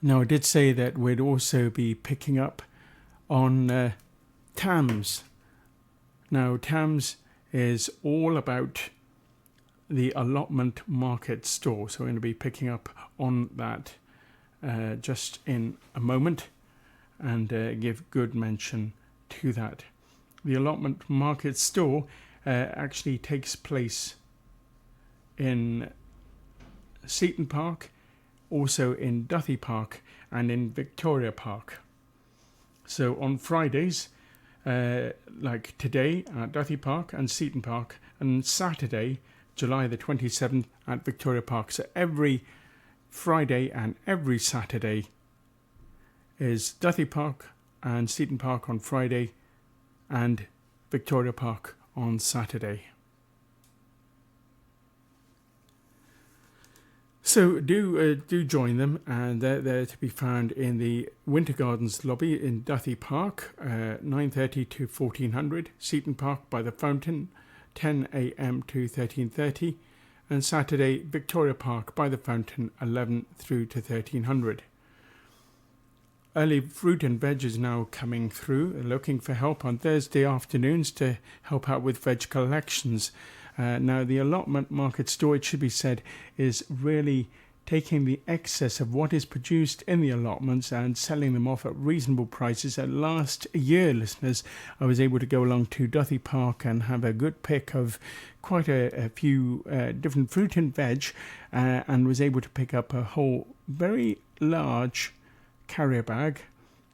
Now, I did say that we'd also be picking up on TAMS. Now, TAMS is all about the Allotment Market Stall, so we're going to be picking up on that just in a moment and give good mention to that. The Allotment Market Stall actually takes place in Seaton Park, also in Duthie Park and in Victoria Park. So on Fridays, like today at Duthie Park and Seaton Park, and Saturday, July the 27th at Victoria Park. So every Friday and every Saturday is Duthie Park and Seaton Park on Friday and Victoria Park on Saturday. So do join them, and they're there to be found in the Winter Gardens lobby in Duthie Park, 9:30 to 1400, Seaton Park by the Fountain, 10 a.m. to 13:30, and Saturday, Victoria Park by the Fountain, 11 through to 1300. Early fruit and veg is now coming through, looking for help on Thursday afternoons to help out with veg collections. Now, the Allotment Market Stall, it should be said, is really taking the excess of what is produced in the allotments and selling them off at reasonable prices. Last year, listeners, I was able to go along to Duthie Park and have a good pick of quite a few different fruit and veg, and was able to pick up a whole very large carrier bag.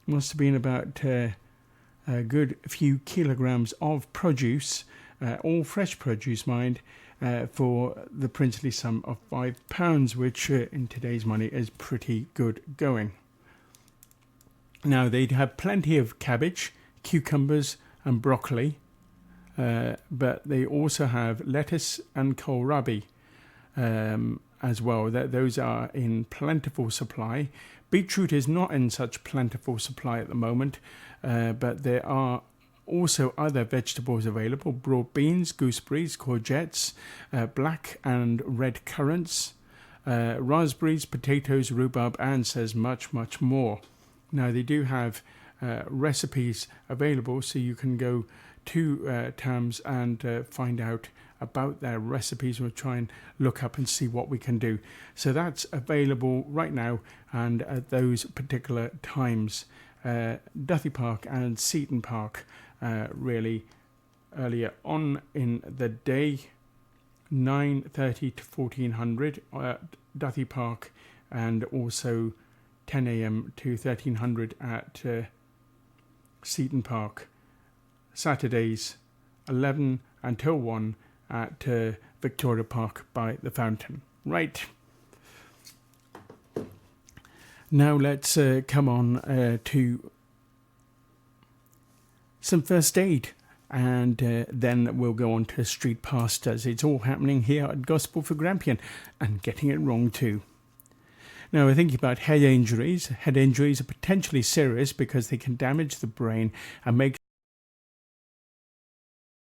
Must have been about a good few kilograms of produce, all fresh produce, mind, for the princely sum of £5, which in today's money is pretty good going. Now, they'd have plenty of cabbage, cucumbers and broccoli, but they also have lettuce and kohlrabi as well. Those are in plentiful supply. Beetroot is not in such plentiful supply at the moment, but there are also other vegetables available: broad beans, gooseberries, courgettes, black and red currants, raspberries, potatoes, rhubarb, and says much more. Now, they do have recipes available, so you can go to TAMS and find out about their recipes. We'll try and look up and see what we can do. So that's available right now and at those particular times. Duthie Park and Seaton Park really earlier on in the day, 9:30 to 1400 at Duthie Park, and also 10 a.m. to 1300 at Seaton Park. Saturdays 11 until 1 at Victoria Park by the Fountain. Right. Now let's come on to some first aid, and then we'll go on to street pastas. It's all happening here at Gospel for Grampian, and getting it wrong too. Now, we're thinking about head injuries. Head injuries are potentially serious because they can damage the brain and make